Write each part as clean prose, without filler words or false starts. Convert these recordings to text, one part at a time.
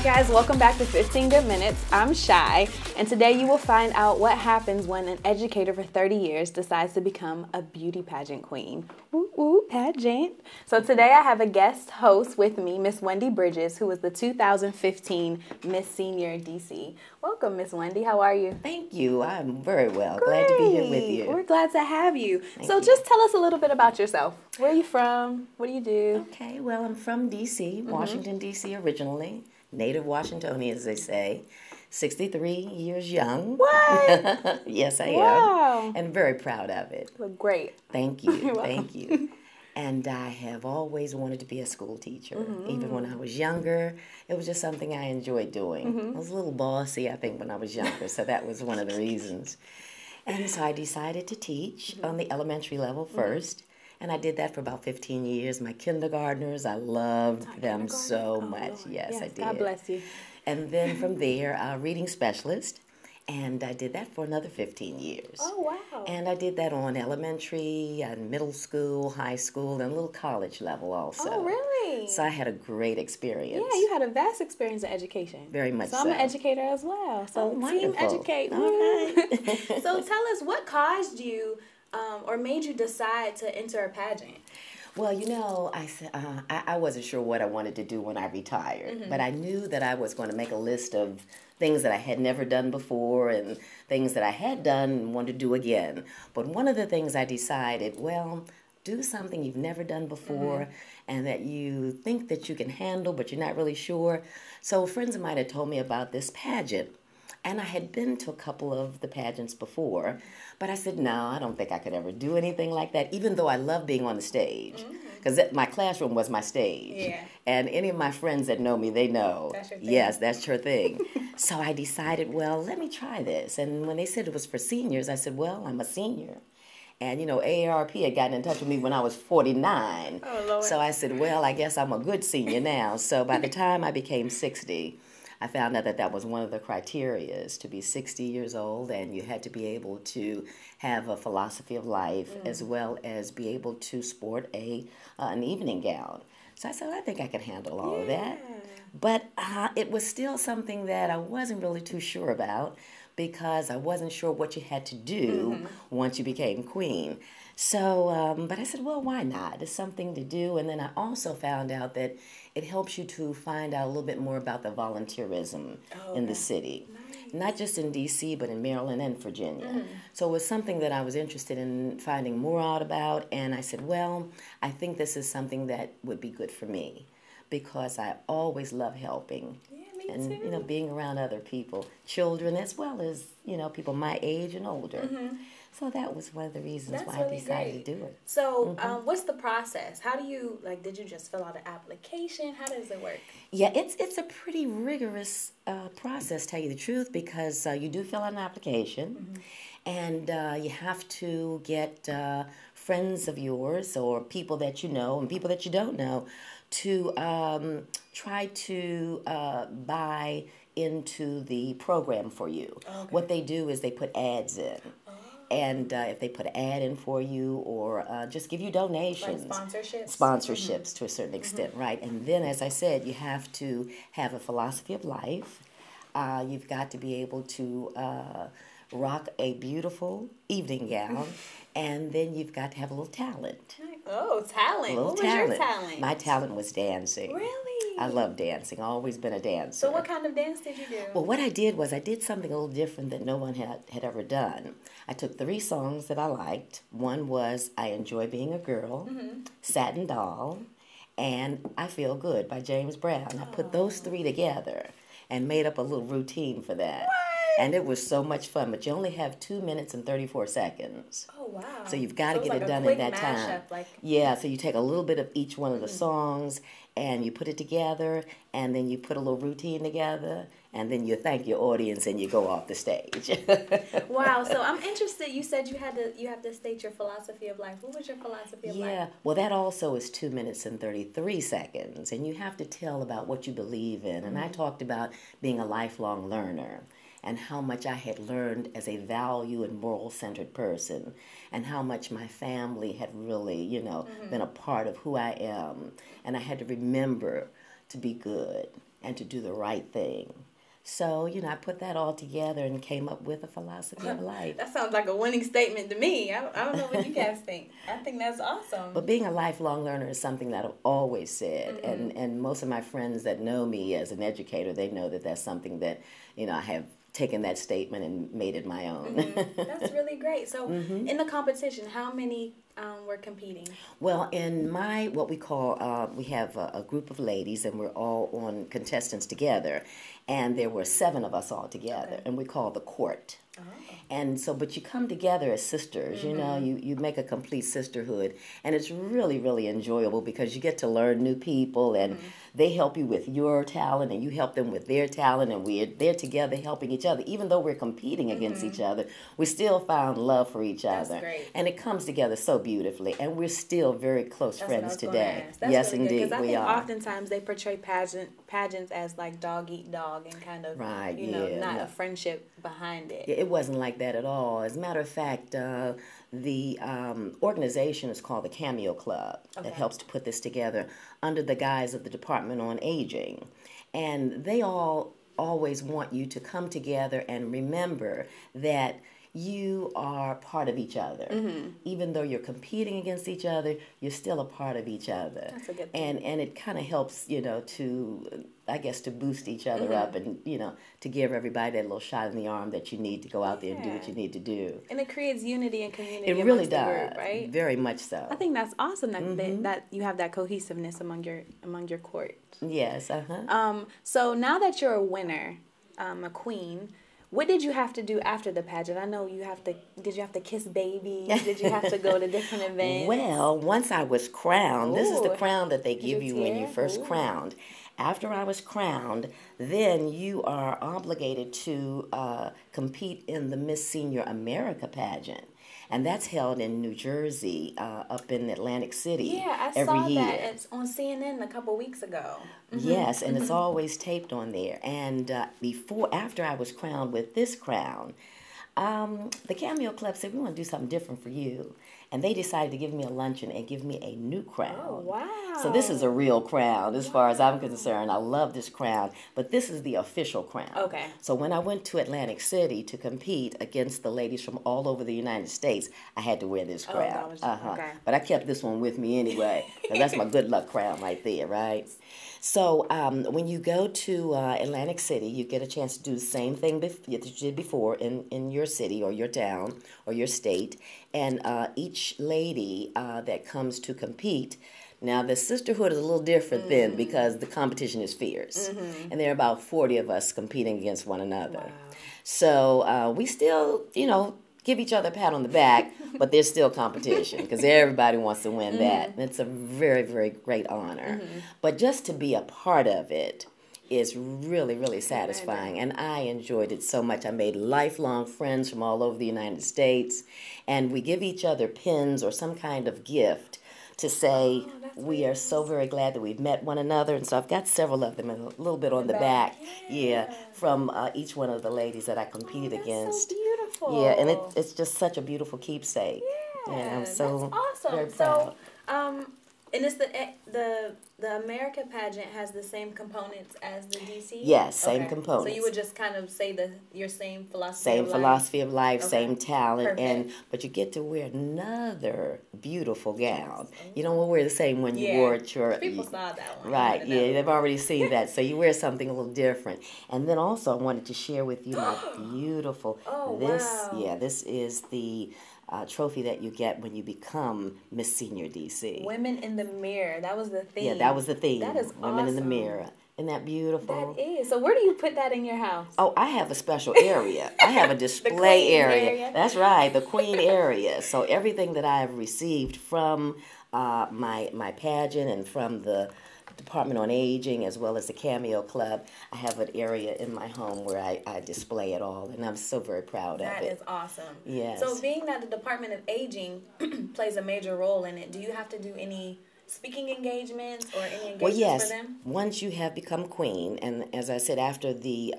guys, welcome back to 15 Good Minutes. I'm Shy, and today you will find out what happens when an educator for 30 years decides to become a beauty pageant queen. Ooh, ooh, pageant. So today I have a guest host with me, Ms Wendy Bridges, who was the 2015 Ms Senior DC. Welcome, Ms Wendy. How are you? Thank you. I'm very well. Great. Glad to be here with you. We're glad to have you. Thank so you. Just tell us a little bit about yourself. Where are you from? What do you do? Okay, well, I'm from D.C., Washington, D.C. originally. Native Washingtonian, as they say. 63 years young. What? Yes, I Wow. am. And very proud of it. Look great. Thank you. Thank you. And I have always wanted to be a school teacher. Even when I was younger, it was just something I enjoyed doing. I was a little bossy, I think, when I was younger, so that was one of the reasons. And so I decided to teach on the elementary level first. And I did that for about 15 years. My kindergartners, I loved them so much. Lord. Yes, I did. God bless you. And then from there, reading specialist. And I did that for another 15 years. Oh, wow. And I did that on elementary, and middle school, high school, and a little college level also. Oh, really? So I had a great experience. Yeah, you had a vast experience in education. Very much so. So I'm an educator as well. So team wonderful. educate. All right. So tell us, what caused you or made you decide to enter a pageant? Well, you know, I wasn't sure what I wanted to do when I retired, but I knew that I was going to make a list of things that I had never done before and things that I had done and wanted to do again. But one of the things I decided, well, do something you've never done before and that you think that you can handle, but you're not really sure. So friends of mine had told me about this pageant. And I had been to a couple of the pageants before, but I said, no, I don't think I could ever do anything like that, even though I love being on the stage, because my classroom was my stage. Yeah. And any of my friends that know me, they know. That's your thing. Yes, that's your thing. So I decided, well, let me try this. And when they said it was for seniors, I said, well, I'm a senior. And, you know, AARP had gotten in touch with me when I was 49. Oh, Lord. So I said, well, I guess I'm a good senior now. So by the time I became 60, I found out that that was one of the criterias to be 60 years old, and you had to be able to have a philosophy of life as well as be able to sport an evening gown. So I said, I think I can handle all of that. But it was still something that I wasn't really too sure about because I wasn't sure what you had to do once you became queen. So, but I said, well, why not? It's something to do. And then I also found out that it helps you to find out a little bit more about the volunteerism in the city. Nice. Not just in D.C., but in Maryland and Virginia. So it was something that I was interested in finding more out about. And I said, well, I think this is something that would be good for me because I always love helping. And, you know, being around other people, children as well as, you know, people my age and older. So that was one of the reasons why I decided to do it. So what's the process? How do you, did you just fill out an application? How does it work? Yeah, it's a pretty rigorous process, tell you the truth, because you do fill out an application, and you have to get friends of yours or people that you know and people that you don't know to try to buy into the program for you. Okay. What they do is they put ads in. And if they put an ad in for you or just give you donations. Like sponsorships? Sponsorships to a certain extent, right. And then, as I said, you have to have a philosophy of life. You've got to be able to rock a beautiful evening gown. And then you've got to have a little talent. Oh, talent. What was your talent? My talent was dancing. Really? I love dancing. I've always been a dancer. So what kind of dance did you do? Well, what I did was I did something a little different that no one had ever done. I took 3 songs that I liked. One was I Enjoy Being a Girl, Satin Doll, and I Feel Good by James Brown. I put those 3 together and made up a little routine for that. What? And it was so much fun, but you only have 2 minutes and 34 seconds. Oh, wow. So you've got to get it done in that time. Yeah, so you take a little bit of each one of the songs, and you put it together, and then you put a little routine together, and then you thank your audience, and you go off the stage. Wow, so I'm interested. You said you have to state your philosophy of life. What was your philosophy of life? Yeah, well, that also is 2 minutes and 33 seconds, and you have to tell about what you believe in. And I talked about being a lifelong learner, and how much I had learned as a value and moral-centered person, and how much my family had really, been a part of who I am. And I had to remember to be good and to do the right thing. So, you know, I put that all together and came up with a philosophy of life. That sounds like a winning statement to me. I don't know what you guys think. I think that's awesome. But being a lifelong learner is something that I've always said. And most of my friends that know me as an educator, they know that that's something that, you know, I have taken that statement and made it my own. That's really great. So in the competition, how many were competing? Well, in my, what we call, we have a group of ladies, and we're all on contestants together. And there were 7 of us all together, and we call the court. Oh. And so, but you come together as sisters, you know, you make a complete sisterhood. And it's really, really enjoyable because you get to learn new people, and they help you with your talent, and you help them with their talent, and we're there together helping each other. Even though we're competing against each other, we still found love for each other. That's great. And it comes together so beautifully, and we're still very close friends today. Yes, really indeed, we think are. Oftentimes they portray pageants as like dog eat dog, and kind of, you know, not a friendship behind it. It wasn't like that at all. As a matter of fact, the organization is called the Cameo Club that helps to put this together under the guise of the Department on Aging. And they all always want you to come together and remember that you are part of each other. Even though you're competing against each other, you're still a part of each other. That's a good thing. And it kind of helps, you know, to, I guess, to boost each other up, and, you know, to give everybody that little shot in the arm that you need to go out there and do what you need to do. And it creates unity and community. It really does, the group, right? Very much so. I think that's awesome that that you have that cohesiveness among your court. Yes. So now that you're a winner, a queen, what did you have to do after the pageant? I know did you have to kiss babies? Did you have to go to different events? Well, once I was crowned, this is the crown that they give you when you first crowned. After I was crowned, then you are obligated to compete in the Ms Senior America pageant. And that's held in New Jersey, up in Atlantic City. Yeah, I saw that. It's on CNN a couple weeks ago. Yes, and it's always taped on there. And after I was crowned with this crown, the Cameo Club said, we want to do something different for you. And they decided to give me a luncheon and give me a new crown. Oh, wow. So this is a real crown as far as I'm concerned. I love this crown, but this is the official crown. Okay. So when I went to Atlantic City to compete against the ladies from all over the United States, I had to wear this crown. Okay. But I kept this one with me anyway, because that's my good luck crown right there, right? So when you go to Atlantic City, you get a chance to do the same thing that you did before in your city or your town or your state. And each lady that comes to compete, now the sisterhood is a little different then because the competition is fierce. And there are about 40 of us competing against one another. Wow. So we still, you know, give each other a pat on the back, but there's still competition because everybody wants to win that. And it's a very, very great honor. But just to be a part of it is really, really satisfying. And I enjoyed it so much. I made lifelong friends from all over the United States. And we give each other pins or some kind of gift to say we are so very glad that we've met one another. And so I've got several of them, a little bit on the back, from each one of the ladies that I competed against. So beautiful. Yeah, and it's just such a beautiful keepsake. Yeah, I'm so that's awesome. very proud. So, and it's the America pageant has the same components as the DC? Yes, same components. So you would just kind of say your same philosophy same of life? philosophy of life, same talent, Perfect. but you get to wear another beautiful gown. You don't wear the same one you wore at your... People saw that one. Right, they've already seen that, so you wear something a little different. And then also I wanted to share with you my beautiful... this is the... trophy that you get when you become Ms Senior DC. Women in the mirror. That was the theme. Yeah, that was the theme. That is Women in the awesome. mirror. Isn't that beautiful? That is. So where do you put that in your house? Oh, I have a special area. I have a display area. That's right, the queen area. So everything that I have received from my pageant and from the Department on Aging as well as the Cameo Club, I have an area in my home where I display it all, and I'm so very proud of it. That is awesome. Yes. So being that the Department of Aging plays a major role in it, do you have to do any speaking engagements or any engagements for them? Once you have become queen, and as I said, after the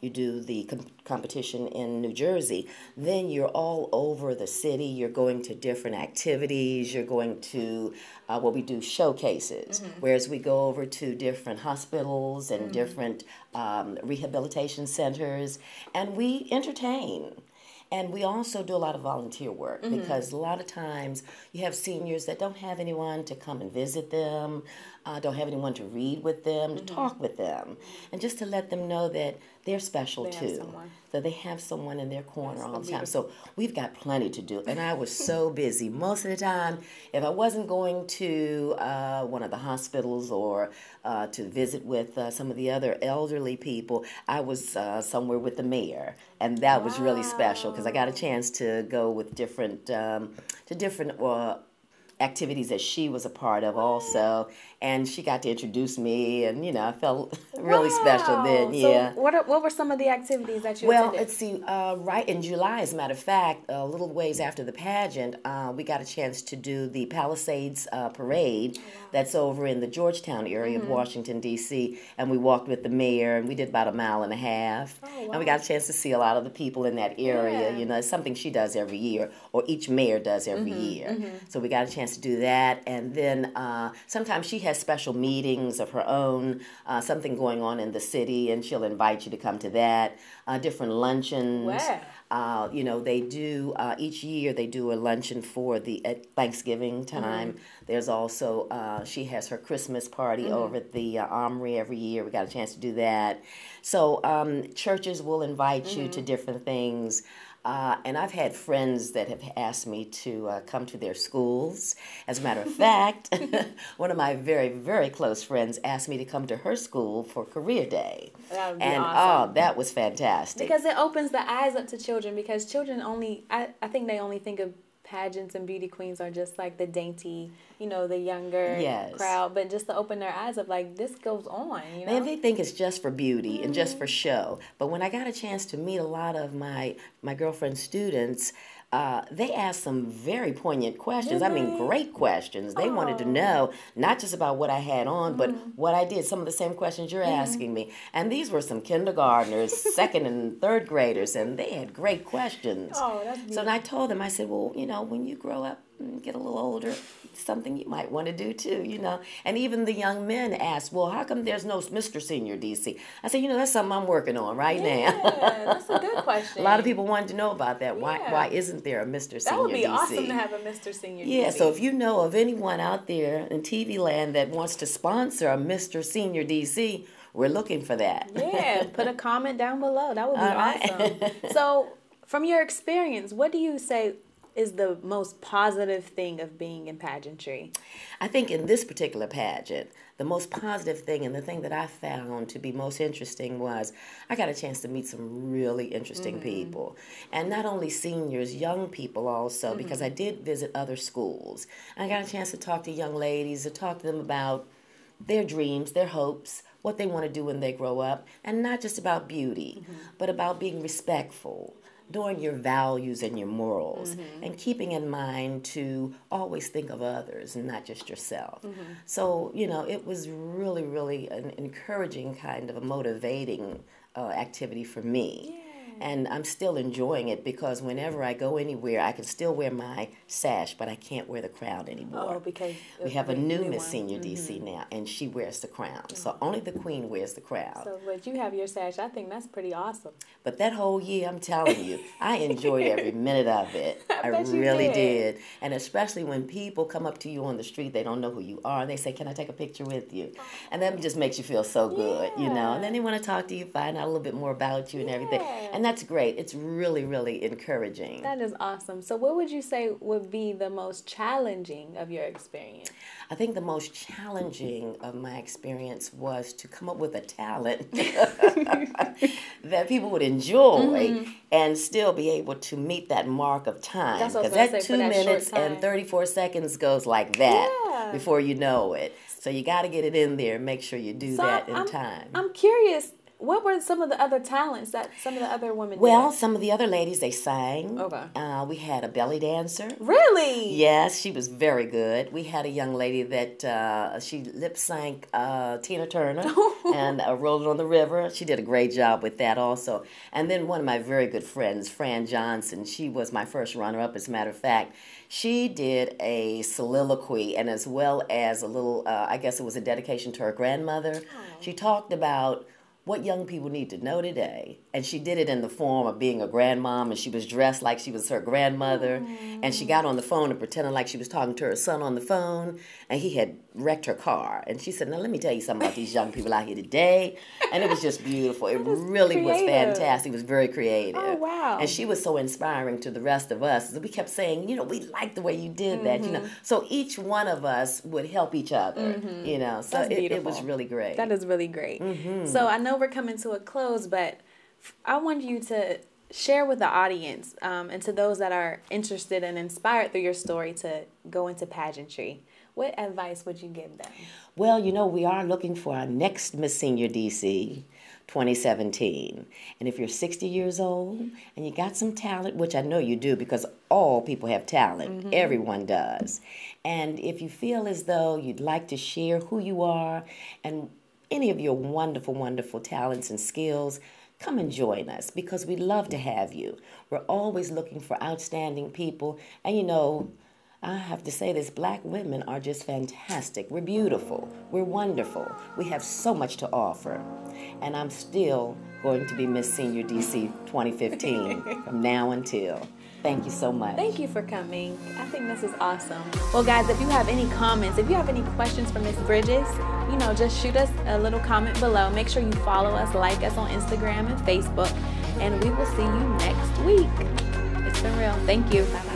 you do the competition in New Jersey, then you're all over the city. You're going to different activities. You're going to what we do showcases, whereas we go over to different hospitals and different rehabilitation centers, and we entertain. And we also do a lot of volunteer work because a lot of times you have seniors that don't have anyone to come and visit them, don't have anyone to read with them, to talk with them, and just to let them know that they're special too. That they have someone in their corner all the time. So we've got plenty to do. And I was so busy. Most of the time, if I wasn't going to one of the hospitals or to visit with some of the other elderly people, I was somewhere with the mayor. And that was really special because I got a chance to go with different activities that she was a part of also, and she got to introduce me, and I felt really special then. Yeah. So what were some of the activities that you attended? Let's see. Right in July, as a matter of fact, a little ways after the pageant, we got a chance to do the Palisades Parade. That's over in the Georgetown area of Washington D.C., and we walked with the mayor, and we did about 1.5 miles, and we got a chance to see a lot of the people in that area. It's something she does every year, or each mayor does every year. So we got a chance to do that, and then sometimes she has special meetings of her own, something going on in the city, and she'll invite you to come to that. Different luncheons. They do each year. They do a luncheon at Thanksgiving time. There's also she has her Christmas party over at the Armory every year. We got a chance to do that. So churches will invite you to different things. And I've had friends that have asked me to come to their schools. As a matter of fact, one of my very, very close friends asked me to come to her school for Career Day. That would be awesome. Oh, that was fantastic. Because it opens the eyes up to children, because children I think they only think of pageants and beauty queens are just like the dainty, the younger crowd, but just to open their eyes up, like, this goes on, And they think it's just for beauty and just for show. But when I got a chance to meet a lot of my girlfriend's students, they asked some very poignant questions. I mean, great questions. They wanted to know not just about what I had on, but what I did. Some of the same questions you're asking me. And these were some kindergartners, second and third graders, and they had great questions. Oh, that's beautiful. So I told them, I said, well, when you grow up and get a little older, something you might want to do too, And even the young men asked, well, how come there's no Mr. Senior DC? I said, that's something I'm working on right now. That's a good question. A lot of people wanted to know about that. Why isn't there a Mr. Senior DC? That would be awesome to have a Mr. Senior DC. Yeah, so if you know of anyone out there in TV land that wants to sponsor a Mr. Senior DC, we're looking for that. Yeah, put a comment down below. That would be awesome. So, from your experience, what do you say is the most positive thing of being in pageantry? I think in this particular pageant, the most positive thing and the thing that I found to be most interesting was I got a chance to meet some really interesting people. And not only seniors, young people also, because I did visit other schools. I got a chance to talk to young ladies, to talk to them about their dreams, their hopes, what they want to do when they grow up, and not just about beauty, but about being respectful, knowing your values and your morals, and keeping in mind to always think of others and not just yourself. So, it was really, really an encouraging kind of a motivating activity for me. And I'm still enjoying it because whenever I go anywhere, I can still wear my sash, but I can't wear the crown anymore. Oh, because we have a new Ms Senior DC now, and she wears the crown. So only the queen wears the crown. So, but you have your sash. I think that's pretty awesome. But that whole year, I'm telling you, I enjoyed every minute of it. I really did. And especially when people come up to you on the street, they don't know who you are, and they say, "Can I take a picture with you?" And that just makes you feel so good, And then they want to talk to you, find out a little bit more about you and everything. And that's great. It's really, really encouraging. That is awesome. So what would you say would be the most challenging of your experience? I think the most challenging of my experience was to come up with a talent that people would enjoy and still be able to meet that mark of time. Because that 2 minutes and 34 seconds goes like that before you know it. So you got to get it in there and make sure you do that in time. I'm curious. what were some of the other talents that some of the other women Well, did? some of the other ladies, they sang. Okay. We had a belly dancer. Really? Yes, she was very good. We had a young lady that she lip sync Tina Turner and Rolled on the River. She did a great job with that also. And then one of my very good friends, Fran Johnson, she was my first runner-up, as a matter of fact. She did a soliloquy and as well as a little, I guess it was a dedication to her grandmother. Oh. She talked about what young people need to know today. And she did it in the form of being a grandmom, and she was dressed like she was her grandmother. And she got on the phone and pretended like she was talking to her son on the phone, and he had wrecked her car. And she said, now let me tell you something about these young people out here today. And it was just beautiful. It really was fantastic. It was very creative. Oh, wow. And she was so inspiring to the rest of us. We kept saying, you know, we like the way you did that, you know. So each one of us would help each other, you know. So it was really great. That is really great. So I know we're coming to a close, but I want you to share with the audience and to those that are interested and inspired through your story to go into pageantry. What advice would you give them? Well, you know, we are looking for our next Ms. Senior DC 2017. And if you're 60 years old and you got some talent, which I know you do because all people have talent, everyone does. And if you feel as though you'd like to share who you are and any of your wonderful, wonderful talents and skills, come and join us because we'd love to have you. We're always looking for outstanding people. And you know, I have to say this, Black women are just fantastic. We're beautiful. We're wonderful. We have so much to offer. And I'm still going to be Ms. Senior DC 2015 from now until. Thank you so much. Thank you for coming. I think this is awesome. Well, guys, if you have any comments, if you have any questions for Ms. Bridges, you know, just shoot us a little comment below. Make sure you follow us, like us on Instagram and Facebook, and we will see you next week. It's been real. Thank you. Bye-bye.